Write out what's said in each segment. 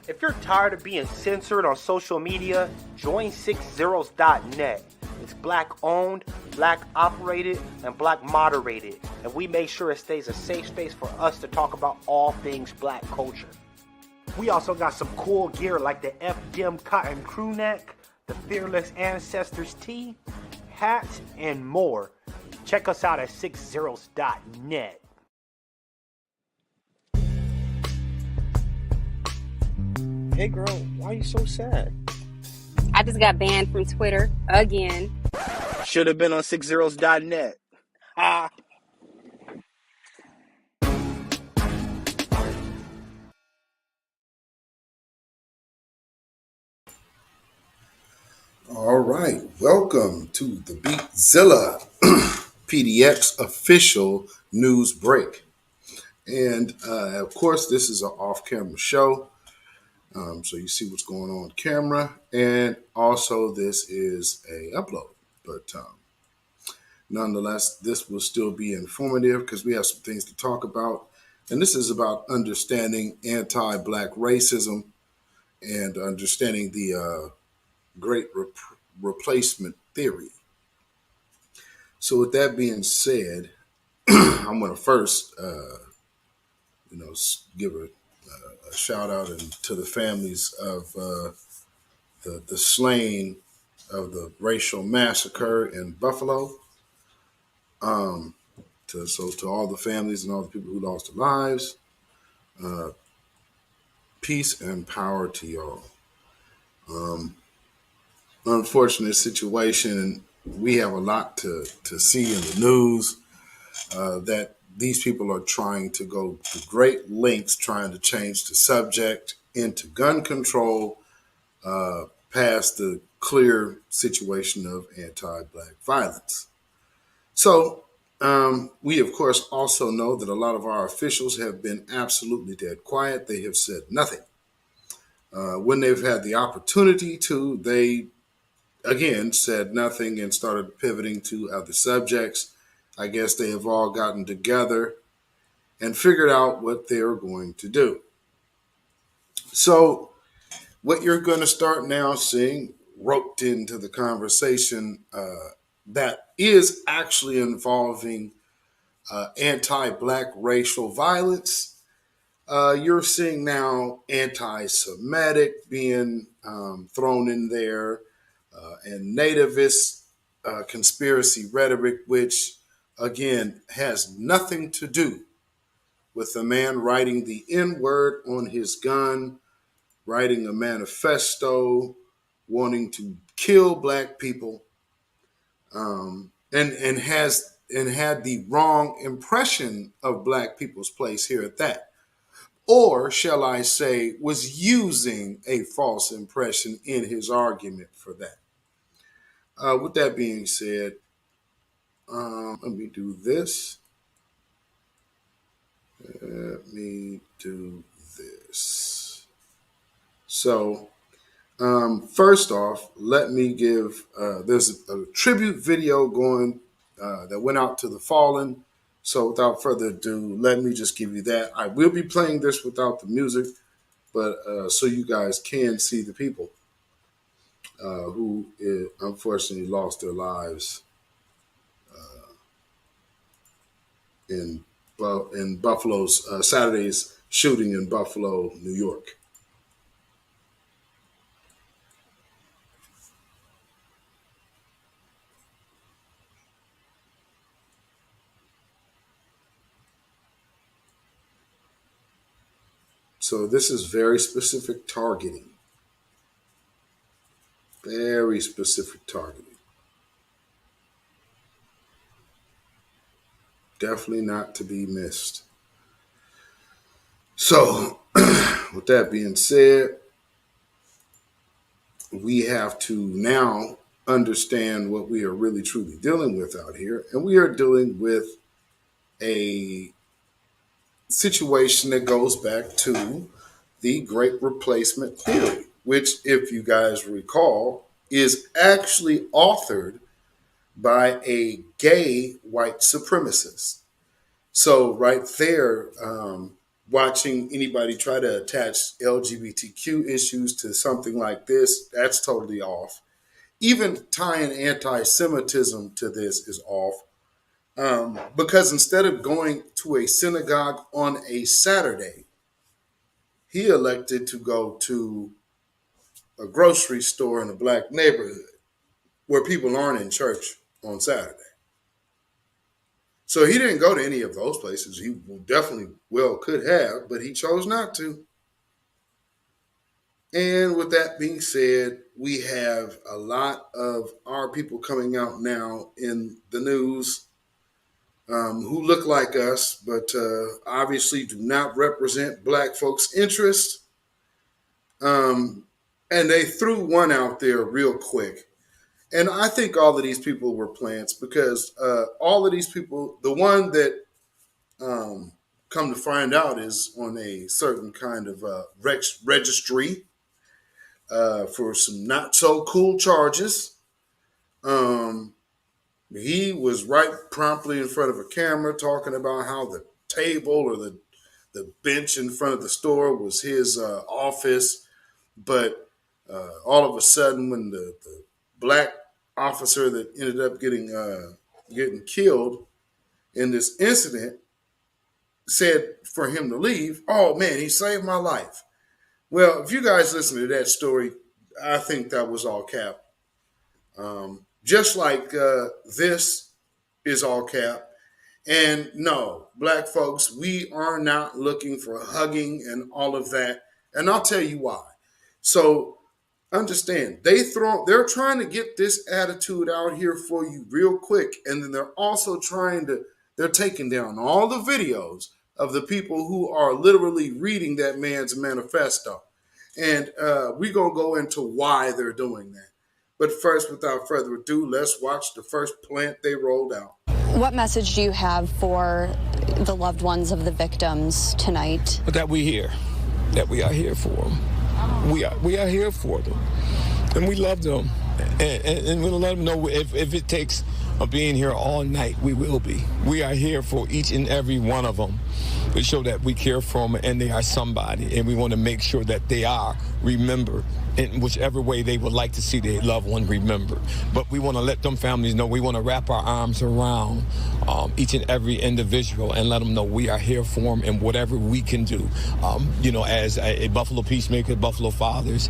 If you're tired of being censored on social media, join 6zeros.net. It's black owned, black operated, and black moderated, and we make sure it stays a safe space for us to talk about all things black culture. We also got some cool gear like the FDM cotton crew neck, the Fearless Ancestors tee, hats, and more. Check us out at 6zeros.net. Hey girl, why are you so sad? I just got banned from Twitter again. Should have been on 6zeros.net. Ah. All right, welcome to the Beatzilla PDX official news break. And of course, this is an off-camera show, so you see what's going on camera. And also, this is a upload, but nonetheless, this will still be informative because we have some things to talk about. And this is about understanding anti-Black racism and understanding the great replacement theory. So with that being said, I'm going to first, give a shout out to the families of the slain of the racial massacre in Buffalo. To all the families and all the people who lost their lives, peace and power to y'all. Unfortunate situation, and we have a lot to see in the news that these people are trying to go to great lengths trying to change the subject into gun control past the clear situation of anti-Black violence. So we, of course, also know that a lot of our officials have been absolutely dead quiet. They have said nothing. When they've had the opportunity to, they again said nothing and started pivoting to other subjects. I guess they have all gotten together and figured out what they're going to do. So what you're going to start now seeing roped into the conversation that is actually involving anti-Black racial violence. You're seeing now anti-Semitic being thrown in there, and nativist conspiracy rhetoric, which again has nothing to do with the man writing the N-word on his gun, writing a manifesto, wanting to kill Black people, and had the wrong impression of Black people's place here at that. Or shall I say, was using a false impression in his argument for that. With that being said, let me do this. So, first off, let me give, there's a tribute video going that went out to the fallen. So without further ado, let me just give you that. I will be playing this without the music, but so you guys can see the people who unfortunately lost their lives in Buffalo's Saturday's shooting in Buffalo, New York. So this is very specific targeting. Very specific targeting. Definitely not to be missed. So, with that being said, we have to now understand what we are really truly dealing with out here. And we are dealing with a situation that goes back to the Great Replacement Theory, which, if you guys recall, is actually authored by a gay white supremacist. So right there, watching anybody try to attach LGBTQ issues to something like this, that's totally off. Even tying anti-Semitism to this is off. Because instead of going to a synagogue on a Saturday, he elected to go to a grocery store in a black neighborhood where people aren't in church on Saturday. So he didn't go to any of those places. He definitely well could have, but he chose not to. And with that being said, we have a lot of our people coming out now in the news who look like us, but obviously do not represent black folks' interests. And they threw one out there real quick. And I think all of these people were plants because all of these people, the one that come to find out is on a certain kind of registry for some not so cool charges. He was right promptly in front of a camera talking about how the table or the bench in front of the store was his office. But all of a sudden, when the black officer that ended up getting killed in this incident said for him to leave, oh man, he saved my life. Well, if you guys listen to that story, I think that was all cap. Just like this is all cap. And no, black folks, we are not looking for hugging and all of that. And I'll tell you why. So understand, they're trying to get this attitude out here for you real quick. And then they're also they're taking down all the videos of the people who are literally reading that man's manifesto. And we're going to go into why they're doing that. But first, without further ado, let's watch the first plant they rolled out. What message do you have for the loved ones of the victims tonight? That we are here for them. We are here for them, and we love them, and we'll let them know if it takes being here all night, we will be. We are here for each and every one of them to show that we care for them and they are somebody, and we want to make sure that they are remembered in whichever way they would like to see their loved one remembered. But we want to let them families know, we want to wrap our arms around each and every individual and let them know we are here for them and whatever we can do. As a Buffalo Peacemaker, Buffalo Fathers,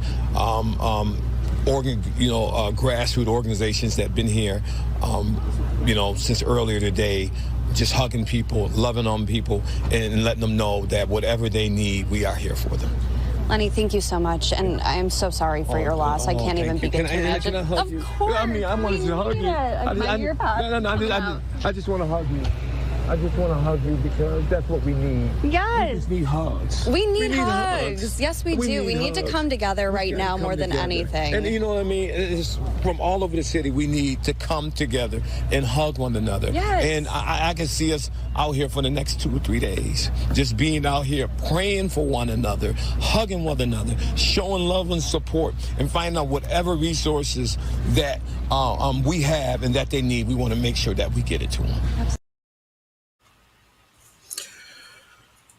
grassroots organizations that have been here, since earlier today, just hugging people, loving on people, and letting them know that whatever they need, we are here for them. Lenny, thank you so much, and I am so sorry for your loss. I can't even begin to imagine. Of course. I wanted to hug you. I just want to hug you. I just want to hug you because that's what we need. Yes. We just need hugs. We need hugs. Yes, we do. We need to come together right now more than anything. And you know what I mean? It's from all over the city, we need to come together and hug one another. Yes. And I can see us out here for the next 2 or 3 days, just being out here, praying for one another, hugging one another, showing love and support, and finding out whatever resources that we have and that they need. We want to make sure that we get it to them.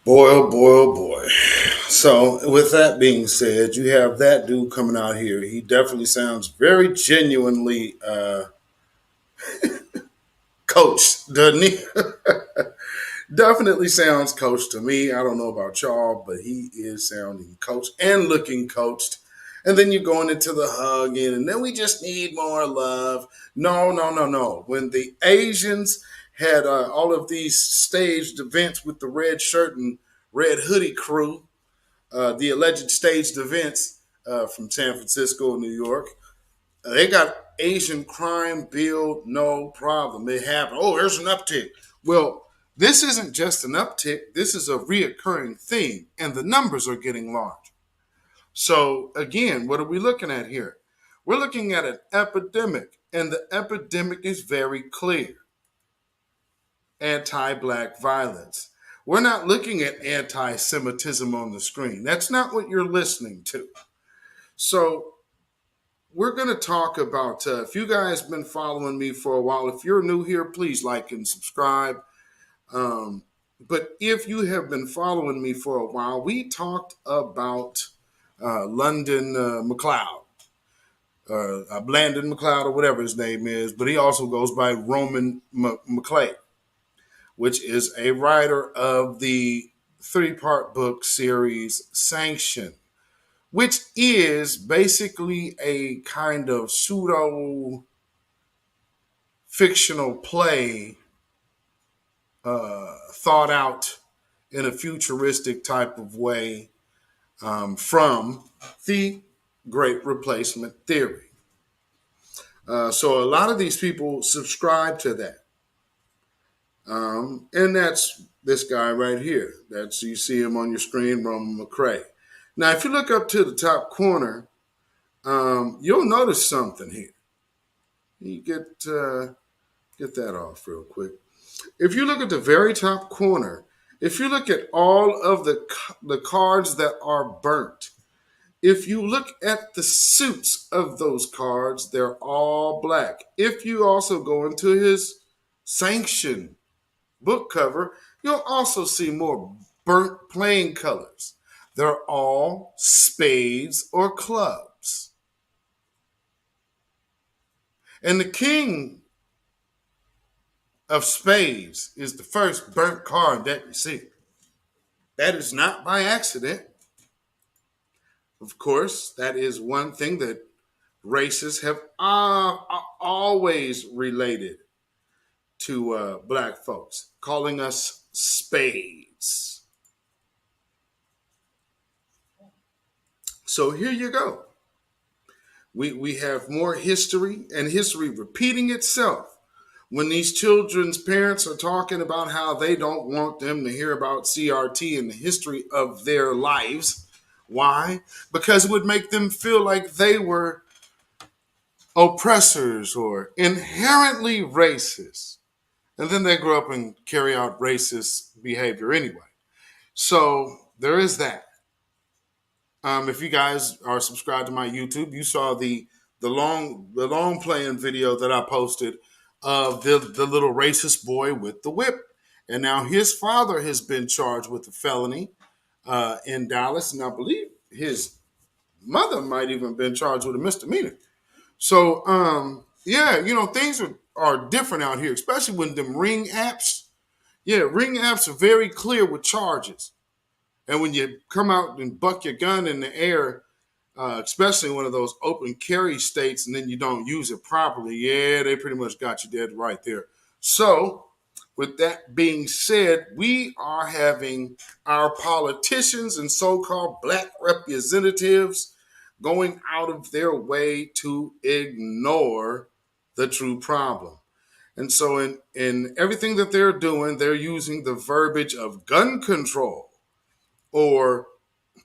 Boy, oh boy, oh boy. So with that being said, you have that dude coming out here. He definitely sounds very genuinely coached, doesn't he? Definitely sounds coached to me. I don't know about y'all, but he is sounding coached and looking coached. And then you're going into the hugging, and then we just need more love. No. When the Asians had all of these staged events with the red shirt and red hoodie crew, the alleged staged events from San Francisco and New York. They got Asian crime billed, no problem. It happened. Oh, there's an uptick. Well, this isn't just an uptick. This is a reoccurring thing, and the numbers are getting large. So, again, what are we looking at here? We're looking at an epidemic, and the epidemic is very clear. Anti-black violence. We're not looking at anti-Semitism on the screen. That's not what you're listening to. So we're going to talk about, if you guys have been following me for a while, if you're new here, please like and subscribe. But if you have been following me for a while, we talked about London McLeod, Blandon McLeod, or whatever his name is, but he also goes by Roman McClay, which is a writer of the 3-part book series Sanction, which is basically a kind of pseudo fictional play thought out in a futuristic type of way from the Great Replacement Theory. So a lot of these people subscribe to that. And that's this guy right here. That's, you see him on your screen, Roman McCray. Now, if you look up to the top corner, you'll notice something here. You get that off real quick. If you look at the very top corner, if you look at all of the cards that are burnt, if you look at the suits of those cards, they're all black. If you also go into his Sanction book cover, you'll also see more burnt playing colors. They're all spades or clubs. And the king of spades is the first burnt card that you see. That is not by accident. Of course, that is one thing that racists have always related to black folks, calling us spades. So here you go. We have more history, and history repeating itself. When these children's parents are talking about how they don't want them to hear about CRT and the history of their lives. Why? Because it would make them feel like they were oppressors or inherently racist. And then they grow up and carry out racist behavior anyway. So there is that. If you guys are subscribed to my YouTube, you saw the long playing video that I posted of the little racist boy with the whip. And now his father has been charged with a felony in Dallas. And I believe his mother might even have been charged with a misdemeanor. So, things are different out here, especially when them ring apps. Yeah, ring apps are very clear with charges. And when you come out and buck your gun in the air, especially in one of those open carry states, and then you don't use it properly, yeah, they pretty much got you dead right there. So, with that being said, we are having our politicians and so-called black representatives going out of their way to ignore the true problem. And so in everything that they're doing, they're using the verbiage of gun control or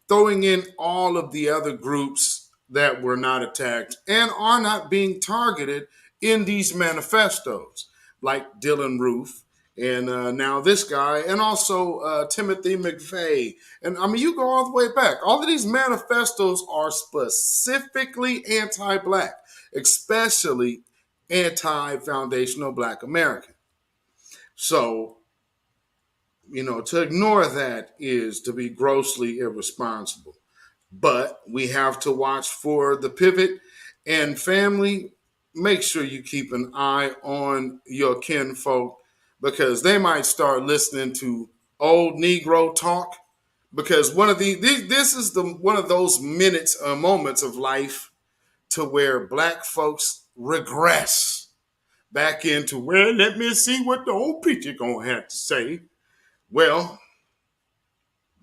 throwing in all of the other groups that were not attacked and are not being targeted in these manifestos, like Dylan Roof and now this guy, and also Timothy McVeigh. And I mean, you go all the way back. All of these manifestos are specifically anti-black, especially anti-foundational Black American. So, to ignore that is to be grossly irresponsible. But we have to watch for the pivot. And family, make sure you keep an eye on your kinfolk, because they might start listening to old Negro talk. Because this is one of those moments of life to where black folks regress back into, well, let me see what the old preacher gonna have to say. Well,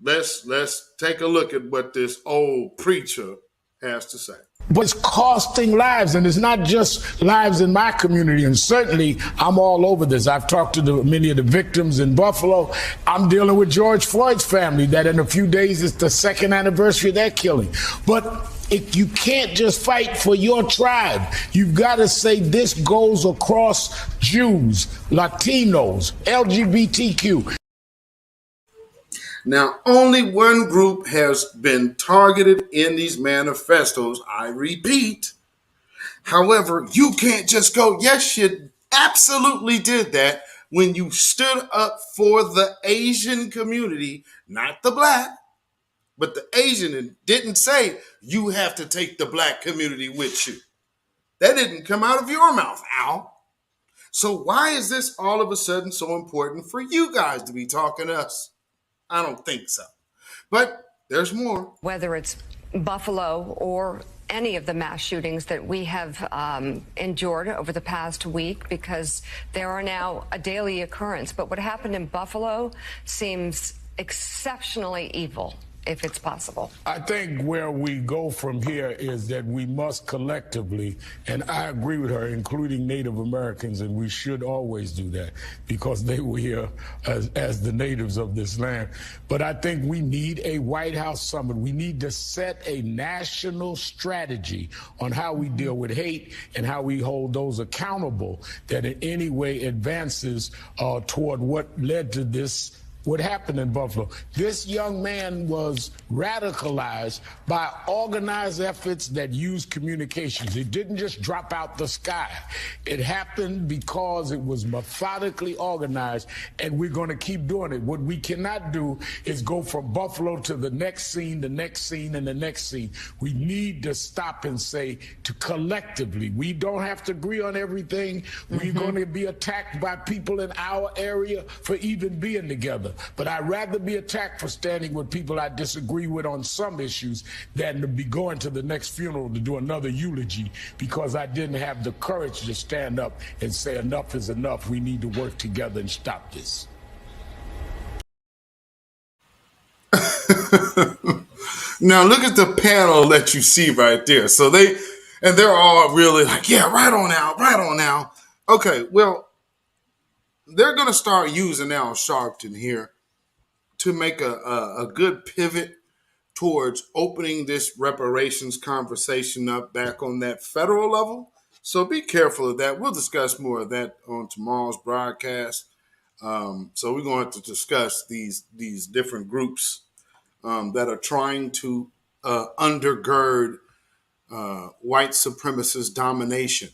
let's take a look at what this old preacher has to say. But it's costing lives, and it's not just lives in my community. And certainly, I'm all over this. I've talked to many of the victims in Buffalo. I'm dealing with George Floyd's family, that in a few days is the 2nd anniversary of that killing. But you can't just fight for your tribe. You've got to say this goes across Jews, Latinos, LGBTQ. Now, only one group has been targeted in these manifestos. I repeat. However, you can't just go, yes, you absolutely did that, when you stood up for the Asian community, not the black, but the Asian, and didn't say you have to take the black community with you. That didn't come out of your mouth, Al. So why is this all of a sudden so important for you guys to be talking to us? I don't think so. But there's more. Whether it's Buffalo or any of the mass shootings that we have endured over the past week, because there are now a daily occurrence. But what happened in Buffalo seems exceptionally evil, if it's possible. I think where we go from here is that we must collectively, and I agree with her, including Native Americans, and we should always do that because they were here as the natives of this land. But I think we need a White House summit. We need to set a national strategy on how we deal with hate and how we hold those accountable that in any way advances toward what led to this. What happened in Buffalo? This young man was radicalized by organized efforts that used communications. It didn't just drop out the sky. It happened because it was methodically organized, and we're going to keep doing it. What we cannot do is go from Buffalo to the next scene, the next scene, and the next scene. We need to stop and say to collectively, we don't have to agree on everything. We're going to be attacked by people in our area for even being together. But I'd rather be attacked for standing with people I disagree with on some issues than to be going to the next funeral to do another eulogy because I didn't have the courage to stand up and say enough is enough. We need to work together and stop this. Now look at the panel that you see right there. So they're all really like, yeah, right on now, right on now. Okay, well, they're going to start using Al Sharpton here to make a good pivot towards opening this reparations conversation up back on that federal level. So be careful of that. We'll discuss more of that on tomorrow's broadcast. So we're going to have to discuss these different groups that are trying to undergird white supremacist domination.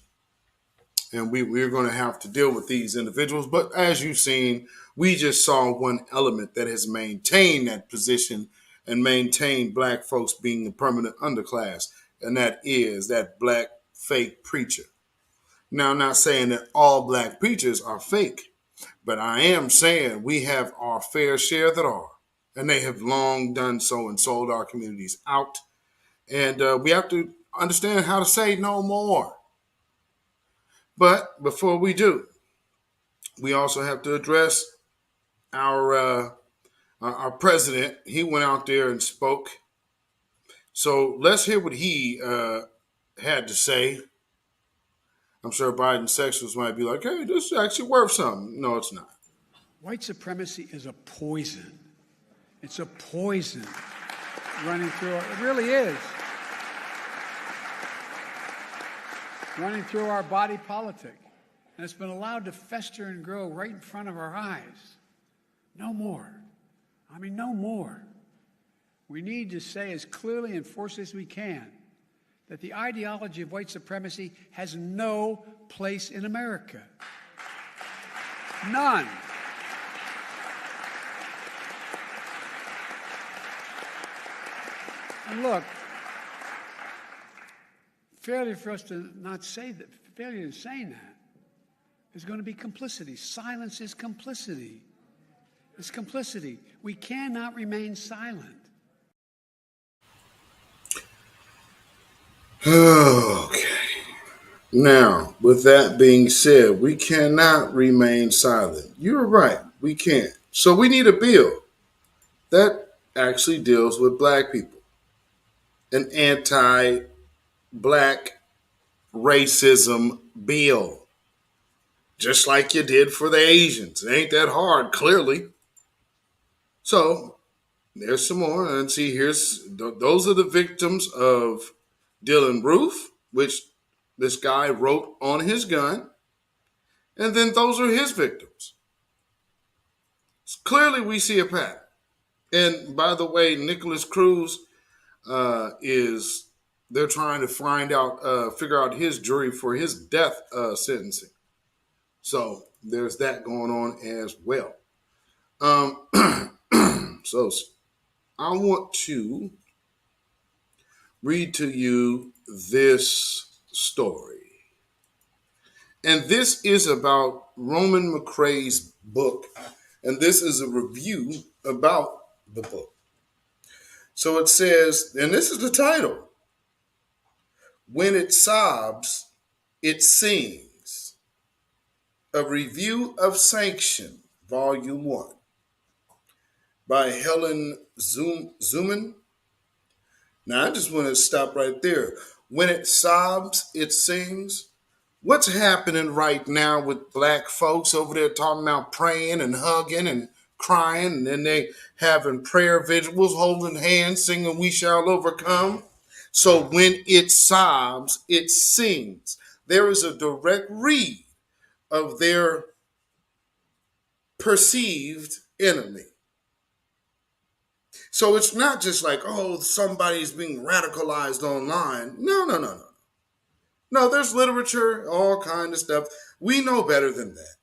And we're going to have to deal with these individuals. But as you've seen, we just saw one element that has maintained that position and maintained black folks being the permanent underclass. And that is that black fake preacher. Now, I'm not saying that all black preachers are fake, but I am saying we have our fair share that are. And they have long done so and sold our communities out. And we have to understand how to say no more. But before we do, we also have to address our president. He went out there and spoke. So let's hear what he had to say. I'm sure Biden sexuals might be like, hey, this is actually worth something. No, it's not. White supremacy is a poison. It's a poison running through it. It really is. Running through our body politic. And it's been allowed to fester and grow right in front of our eyes. No more. I mean, no more. We need to say as clearly and forcefully as we can that the ideology of white supremacy has no place in America. None. And look, failure for us to not say that, failure in saying that, is going to be complicity. Silence is complicity. It's complicity. We cannot remain silent. Okay. Now, with that being said, we cannot remain silent. You're right. We can't. So we need a bill that actually deals with black people. An anti-black racism bill. Just like you did for the Asians. It ain't that hard, clearly. So, there's some more. And see, those are the victims of Dylan Roof, which this guy wrote on his gun. And then those are his victims. So clearly, we see a pattern. And by the way, Nicholas Cruz they're trying to figure out his jury for his death sentencing. So there's that going on as well. So I want to read to you this story. And this is about Roman McCrae's book. And this is a review about the book. So it says, and this is the title: When It Sobs, It Sings. A Review of Sanction, Volume 1, by Helen Zuman. Now, I just want to stop right there. When it sobs, it sings. What's happening right now with black folks over there talking about praying and hugging and crying, and then they having prayer vigils, holding hands, singing "We Shall Overcome"? So when it sobs, it sings. There is a direct read of their perceived enemy. So it's not just like, oh, somebody's being radicalized online. No. No, there's literature, all kind of stuff. We know better than that.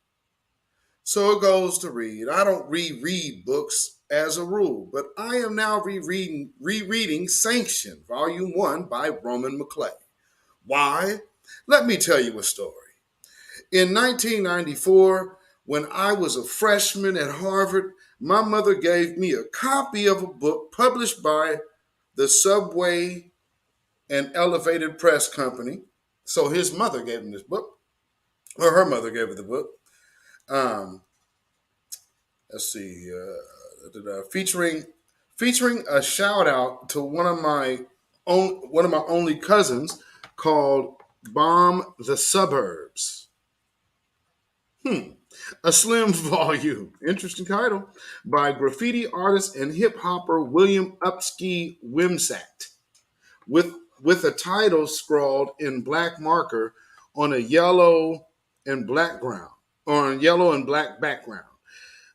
So it goes to read. I don't reread books as a rule, but I am now rereading Sanction, Volume 1 by Roman McCrae. Why? Let me tell you a story. In 1994, when I was a freshman at Harvard, my mother gave me a copy of a book published by the Subway and Elevated Press Company. So his mother gave him this book, or her mother gave her the book. Let's see, featuring a shout out to one of my only cousins called Bomb the Suburbs. A slim volume, interesting title, by graffiti artist and hip hopper William Upski Wimsatt, with a title scrawled in black marker on a yellow and black background.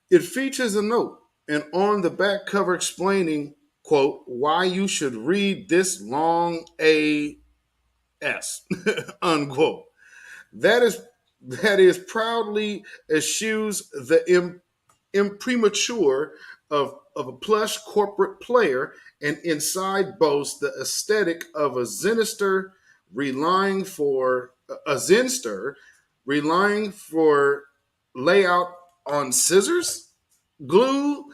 It features a note, and on the back cover explaining, quote, why you should read this long A.S., unquote. That is proudly eschews the imprimatur of a plush corporate player, and inside boasts the aesthetic of a zenster relying for layout on scissors, glue,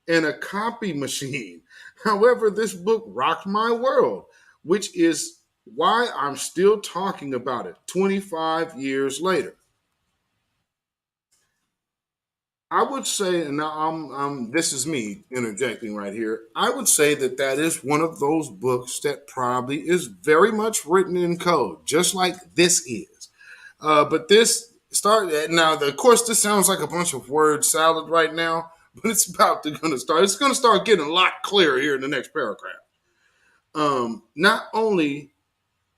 and a copy machine. However, this book rocked my world, which is why I'm still talking about it 25 years later. I would say, and now this is me interjecting right here. I would say that is one of those books that probably is very much written in code, just like this is. But this now. Of course, this sounds like a bunch of word salad right now, but it's about to going to start. It's going to start getting a lot clearer here in the next paragraph. Not only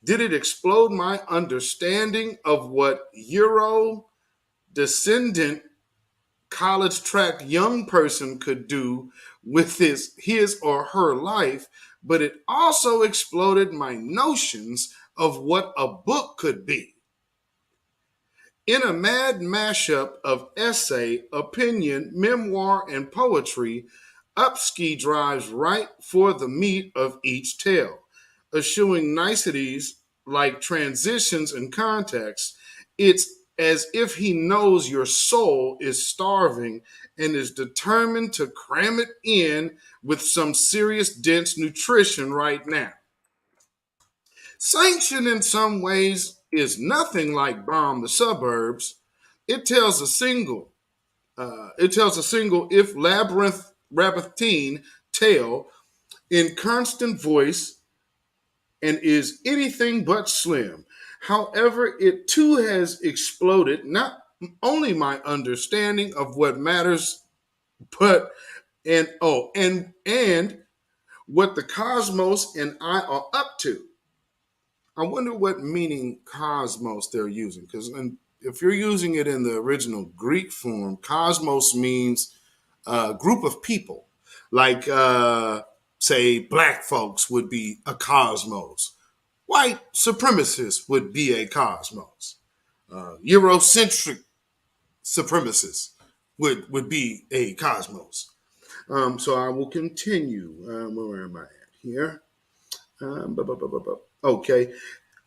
did it explode my understanding of what Euro descendant college track young person could do with his or her life, but it also exploded my notions of what a book could be. In a mad mashup of essay, opinion, memoir, and poetry, Upski drives right for the meat of each tale, eschewing niceties like transitions and context. It's as if he knows your soul is starving and is determined to cram it in with some serious dense nutrition right now. Sanction in some ways is nothing like Bomb the Suburbs. It tells a single, if labyrinthine tale in constant voice and is anything but slim. However, it too has exploded not only my understanding of what matters, but and what the cosmos and I are up to. I wonder what meaning cosmos they're using, because if you're using it in the original Greek form, cosmos means a group of people, like say black folks would be a cosmos. White supremacists would be a cosmos. Eurocentric supremacist would be a cosmos. So I will continue. Where am I at here? Okay.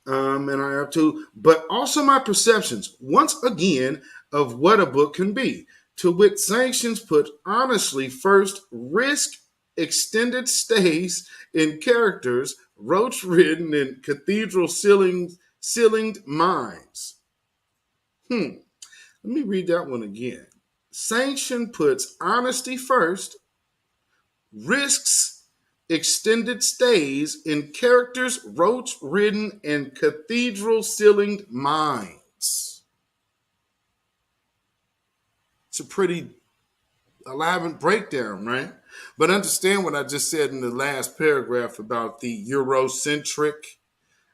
And I have to, but also my perceptions, once again, of what a book can be. To wit, sanctions put honestly first risk extended stays in characters, roach ridden in cathedral ceilinged minds. Let me read that one again. Sanction puts honesty first, risks extended stays in characters roach ridden and cathedral ceilinged minds. It's a pretty elaborate breakdown, right? But understand what I just said in the last paragraph about the Eurocentric,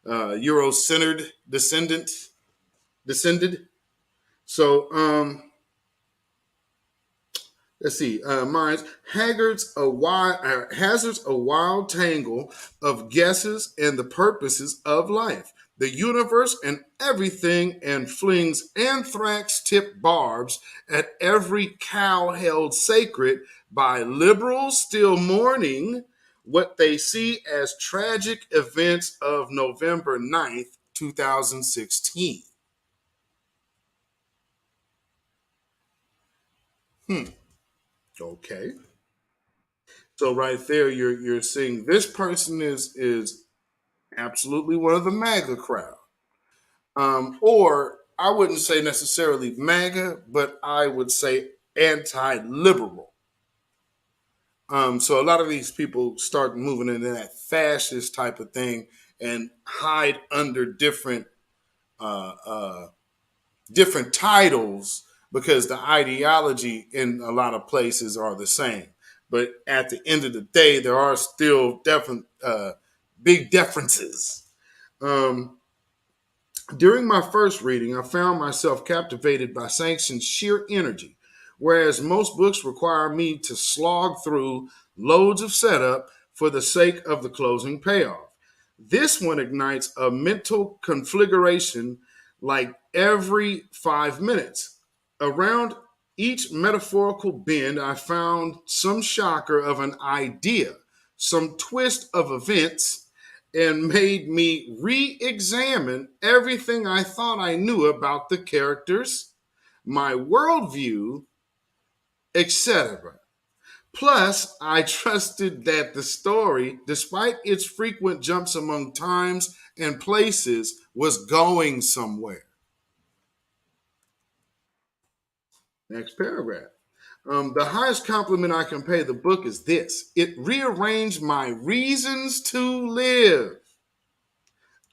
Euro-centered descended. So, let's see. Minds hazards a wild tangle of guesses and the purposes of life, the universe and everything, and flings anthrax-tipped barbs at every cow held sacred by liberals still mourning what they see as tragic events of November 9th, 2016. Okay. So right there, you're seeing this person is absolutely one of the MAGA crowd, or I wouldn't say necessarily MAGA, but I would say anti-liberal. So a lot of these people start moving into that fascist type of thing and hide under uh, uh, different titles because the ideology in a lot of places are the same. But at the end of the day, there are still different big differences. Um, During my first reading, I found myself captivated by Sanction's sheer energy, whereas most books require me to slog through loads of setup for the sake of the closing payoff. This one ignites a mental conflagration like every 5 minutes. Around each metaphorical bend, I found some shocker of an idea, some twist of events, and made me re examine everything I thought I knew about the characters, my worldview, etc. Plus, I trusted that the story, despite its frequent jumps among times and places, was going somewhere. Next paragraph. The highest compliment I can pay the book is this: it rearranged my reasons to live,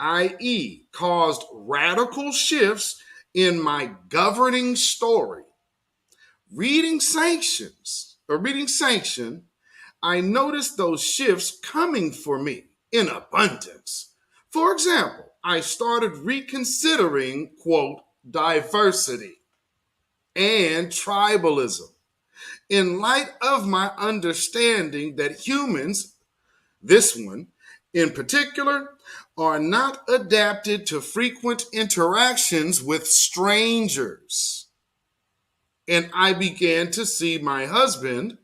i.e., caused radical shifts in my governing story. Reading Sanction, I noticed those shifts coming for me in abundance. For example, I started reconsidering, quote, diversity and tribalism in light of my understanding that humans, this one in particular, are not adapted to frequent interactions with strangers. And I began to see my husband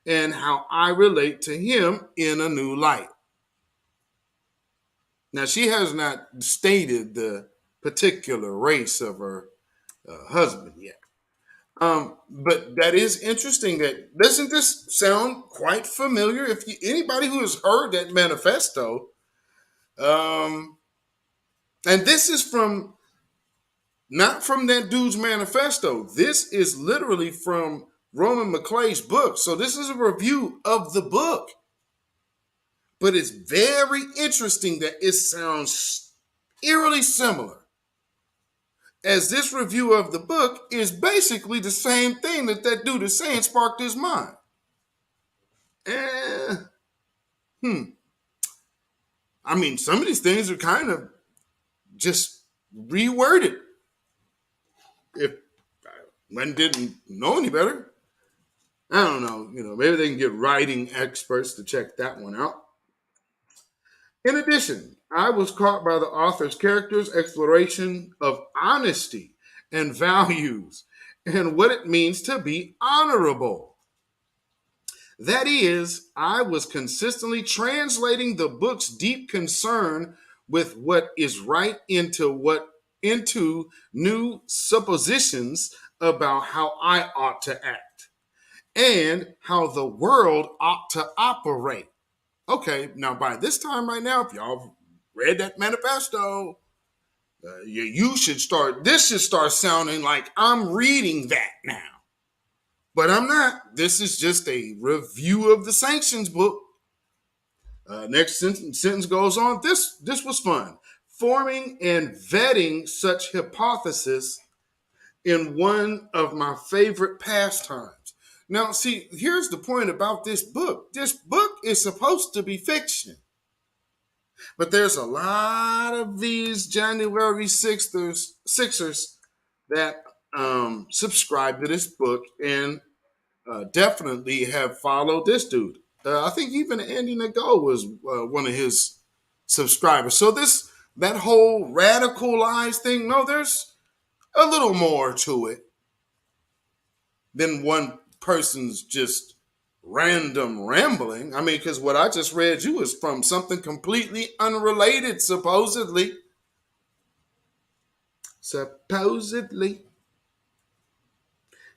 and how I relate to him in a new light. Now, she has not stated the particular race of her husband yet. But that is interesting. That doesn't this sound quite familiar? If anybody who has heard that manifesto, and this is from not from that dude's manifesto. This is literally from Roman McClay's book. So this is a review of the book. But it's very interesting that it sounds eerily similar, as this review of the book is basically the same thing that dude is saying sparked his mind. I mean, some of these things are kind of just reworded. If one didn't know any better, I don't know. Maybe they can get writing experts to check that one out. In addition, I was caught by the author's character's exploration of honesty and values and what it means to be honorable. That is, I was consistently translating the book's deep concern with what is right into new suppositions about how I ought to act and how the world ought to operate. Okay, now by this time right now, if y'all read that manifesto, this should start sounding like I'm reading that now. But I'm not. This is just a review of the sanctions book. Next sentence goes on. This was fun. Forming and vetting such hypothesis in one of my favorite pastimes. Now, see, here's the point about this book. This book is supposed to be fiction. But there's a lot of these January Sixers that subscribe to this book and definitely have followed this dude. I think even Andy Nago was one of his subscribers. So that whole radicalized thing, no, there's a little more to it than one person's just random rambling. I mean, because what I just read you is from something completely unrelated, supposedly. Supposedly.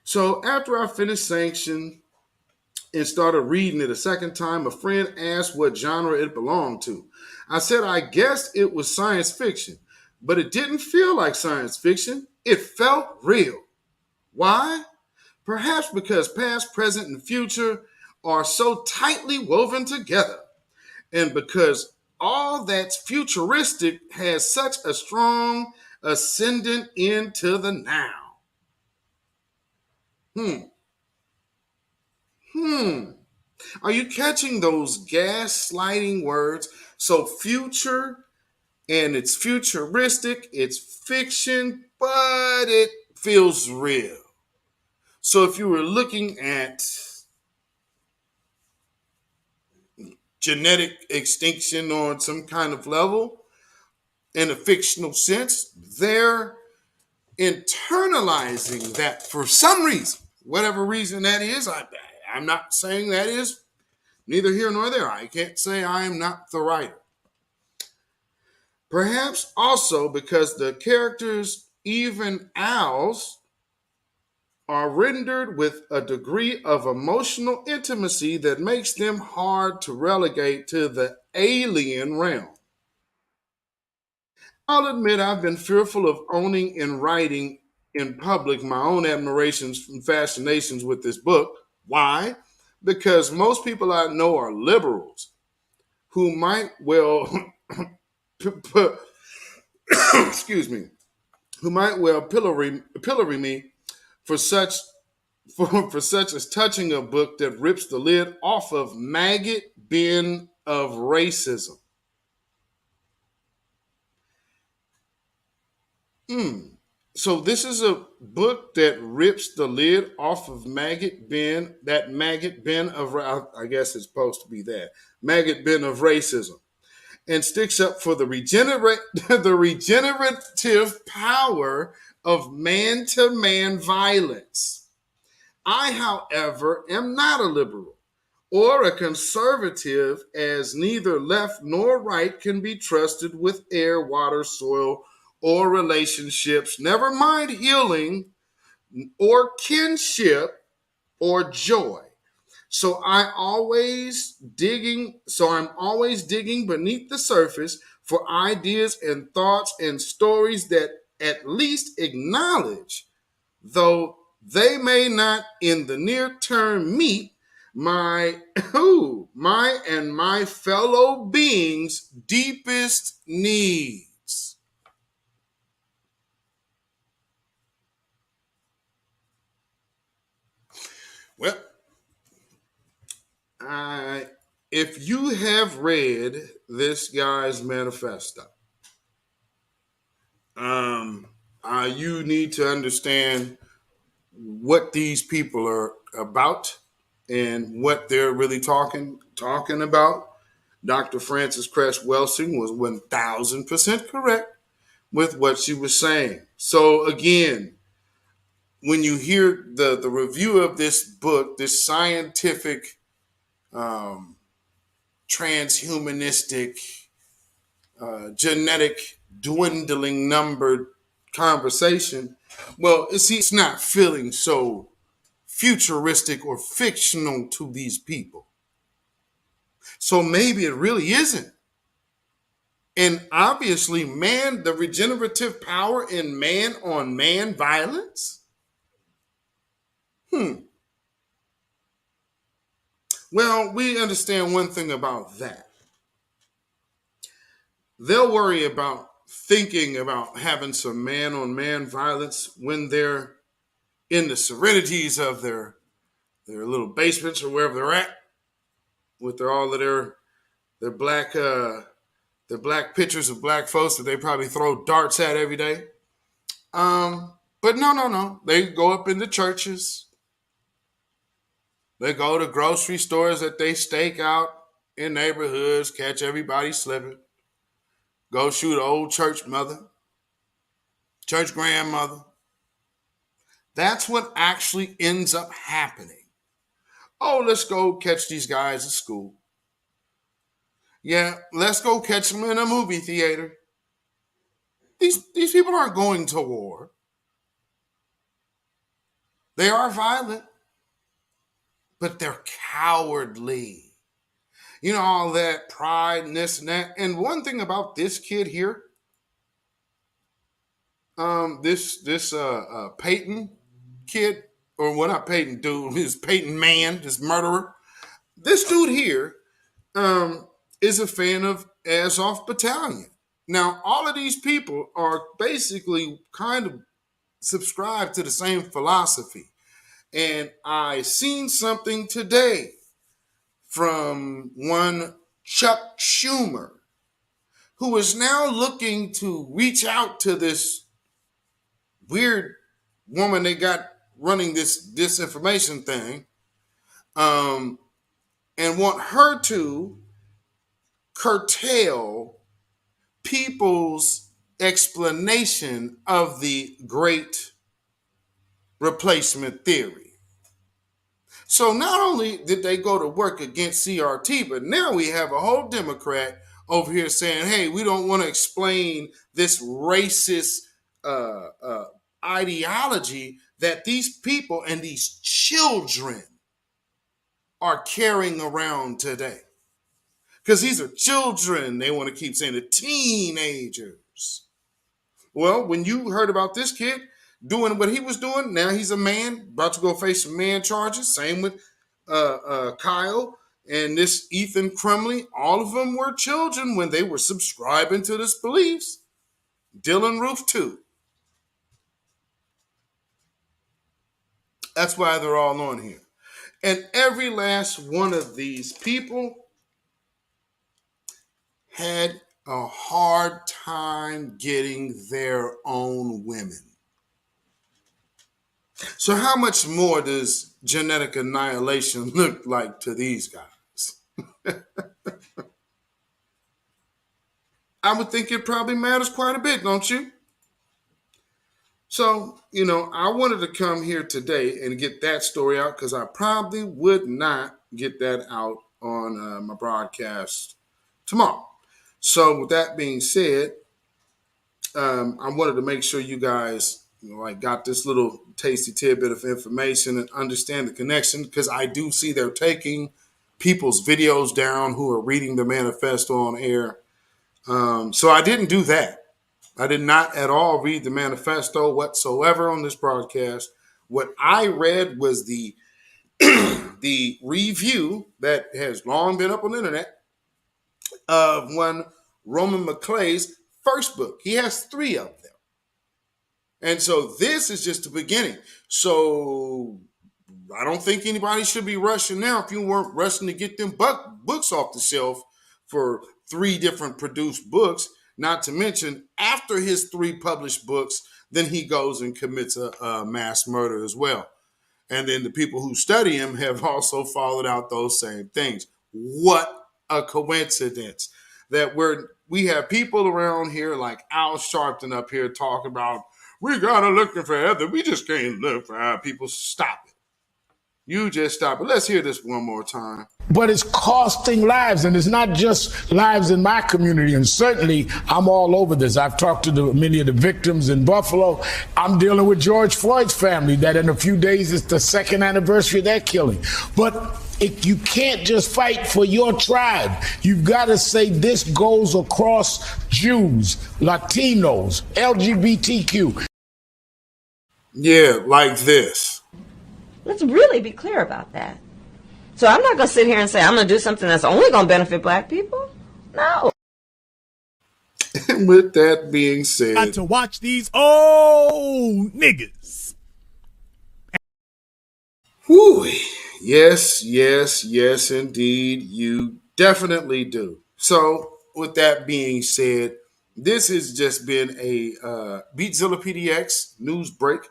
So after I finished Sanction and started reading it a second time, a friend asked what genre it belonged to. I said I guessed it was science fiction, but it didn't feel like science fiction. It felt real. Why? Perhaps because past, present, and future are so tightly woven together, and because all that's futuristic has such a strong ascendant into the now. Are you catching those gaslighting words? So future, and it's futuristic, it's fiction, but it feels real. So if you were looking at genetic extinction on some kind of level, in a fictional sense, they're internalizing that for some reason, whatever reason that is. I'm not saying that is neither here nor there. I can't say I am not the writer. Perhaps also because the characters, even owls, are rendered with a degree of emotional intimacy that makes them hard to relegate to the alien realm. I'll admit I've been fearful of owning and writing in public my own admirations and fascinations with this book. Why? Because most people I know are liberals who might well, excuse me, who might well pillory me for such as touching a book that rips the lid off of maggot bin of racism. So this is a book that rips the lid off of maggot bin of, I guess it's supposed to be that, maggot bin of racism, and sticks up for the regenerative power of man-to-man violence. I, however, am not a liberal or a conservative, as neither left nor right can be trusted with air, water, soil, or relationships, never mind healing or kinship or joy. So I'm always digging beneath the surface for ideas and thoughts and stories that at least acknowledge, though they may not in the near term meet my and my fellow beings' deepest needs. Well, if you have read this guy's manifesto, you need to understand what these people are about and what they're really talking about. Dr. Frances Cress Welsing was 1,000% correct with what she was saying. So again, when you hear the review of this book, this scientific, transhumanistic, genetic dwindling number conversation, well, it's not feeling so futuristic or fictional to these people. So maybe it really isn't. And obviously, man, the regenerative power in man on man violence. Well, we understand one thing about that. They'll worry about thinking about having some man on man violence when they're in the serenities of their little basements or wherever they're at with all of their black pictures of black folks that they probably throw darts at every day. But no. They go up into churches. They go to grocery stores that they stake out in neighborhoods, catch everybody slipping. Go shoot an old church mother, church grandmother. That's what actually ends up happening. Oh, let's go catch these guys at school. Yeah, let's go catch them in a movie theater. These people aren't going to war. They are violent, but they're cowardly. You know, all that pride and this and that. And one thing about this kid here, this Peyton kid, or well, not Peyton dude, this Peyton man, this murderer. This dude here is a fan of Azov Battalion. Now, all of these people are basically kind of subscribed to the same philosophy. And I seen something today from one Chuck Schumer, who is now looking to reach out to this weird woman they got running this disinformation thing, and want her to curtail people's explanation of the great replacement theory. So not only did they go to work against CRT, but now we have a whole Democrat over here saying, hey, we don't want to explain this racist ideology that these people and these children are carrying around today. Because these are children, they want to keep saying the teenagers. Well, when you heard about this kid doing what he was doing, now he's a man, about to go face some man charges. Same with Kyle and this Ethan Crumley. All of them were children when they were subscribing to this beliefs. Dylan Roof too. That's why they're all on here. And every last one of these people had a hard time getting their own women. So how much more does genetic annihilation look like to these guys? I would think it probably matters quite a bit, don't you? So, you know, I wanted to come here today and get that story out because I probably would not get that out on my broadcast tomorrow. So with that being said, I wanted to make sure you guys, got this little tasty tidbit of information and understand the connection, because I do see they're taking people's videos down who are reading the manifesto on air. So I didn't do that. I did not at all read the manifesto whatsoever on this broadcast. What I read was the the review that has long been up on the internet of one Roman McClay's first book. He has 3 of them. And so this is just the beginning. So I don't think anybody should be rushing now if you weren't rushing to get them books off the shelf for 3 different produced books. Not to mention, after his 3 published books, then he goes and commits a mass murder as well. And then the people who study him have also followed out those same things. What a coincidence that we have people around here like Al Sharpton up here talking about we gotta look for Heather. We just can't look for our people. Stop it. You just stop it. Let's hear this one more time. But it's costing lives, and it's not just lives in my community. And certainly, I'm all over this. I've talked to many of the victims in Buffalo. I'm dealing with George Floyd's family, that in a few days is the 2nd anniversary of that killing. But you can't just fight for your tribe. You've got to say this goes across Jews, Latinos, LGBTQ. Yeah, like this. Let's really be clear about that. So I'm not going to sit here and say I'm going to do something that's only going to benefit black people. No. And with that being said, got to watch these old niggas. Whew. Yes, indeed. You definitely do. So with that being said, this has just been a Beatzilla PDX news break.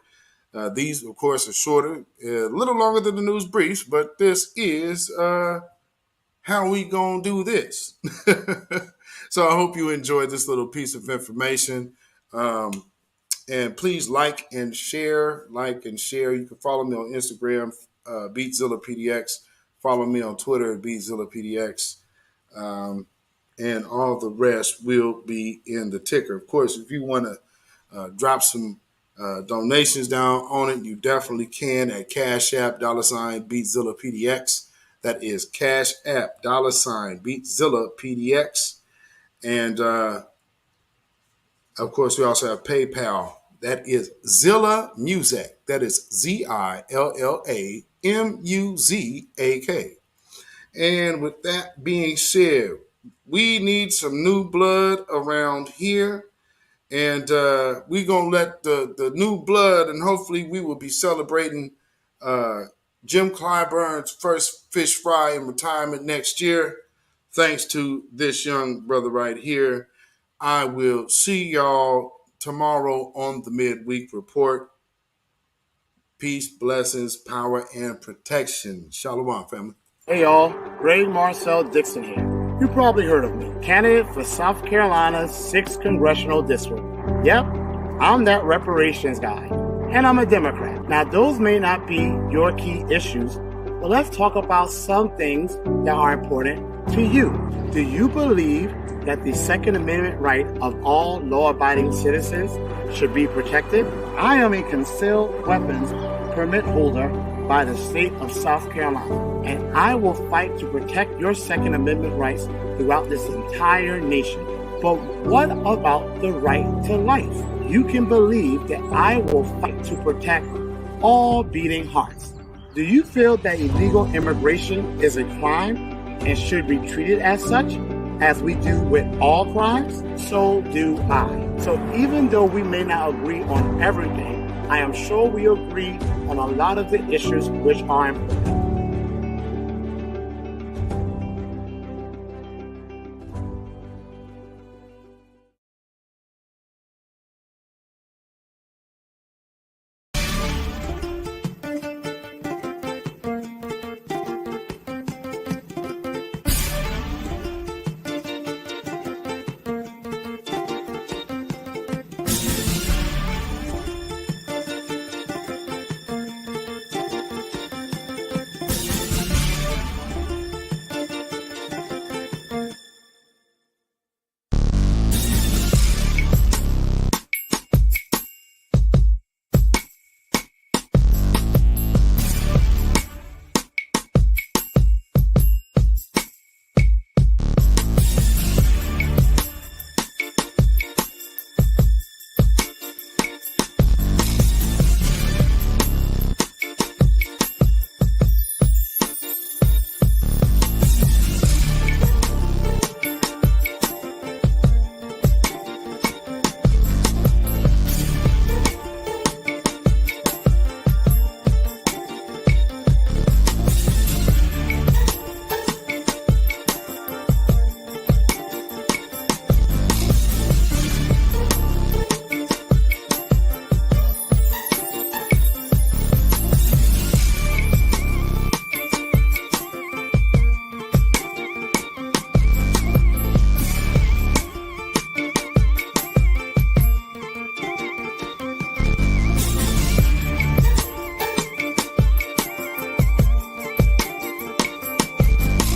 These, of course, are shorter, a little longer than the news briefs, but this is how we gonna do this. So I hope you enjoyed this little piece of information. And please like and share. You can follow me on Instagram, Beatzilla PDX. Follow me on Twitter, Beatzilla PDX. And all the rest will be in the ticker. Of course, if you want to drop some donations down on it, you definitely can at CashApp, $Beatzilla PDX. That is CashApp, $Beatzilla PDX. And of course, we also have PayPal. That is Zilla Music. That is ZILLAMUZAK. And with that being said, we need some new blood around here. And we're going to let the new blood, and hopefully we will be celebrating Jim Clyburn's first fish fry in retirement next year, thanks to this young brother right here. I will see y'all tomorrow on the Midweek Report. Peace, blessings, power, and protection. Shalom, family. Hey, y'all. Greg Marcel Dixon here. You probably heard of me. Candidate for South Carolina's 6th Congressional District. Yep, I'm that reparations guy. And I'm a Democrat. Now, those may not be your key issues, but let's talk about some things that are important to you. Do you believe that the Second Amendment right of all law-abiding citizens should be protected? I am a concealed weapons permit holder by the state of South Carolina, and I will fight to protect your Second Amendment rights throughout this entire nation. But what about the right to life? You can believe that I will fight to protect all beating hearts. Do you feel that illegal immigration is a crime and should be treated as such, as we do with all crimes? So do I. So even though we may not agree on everything, I am sure we agree on a lot of the issues which are important.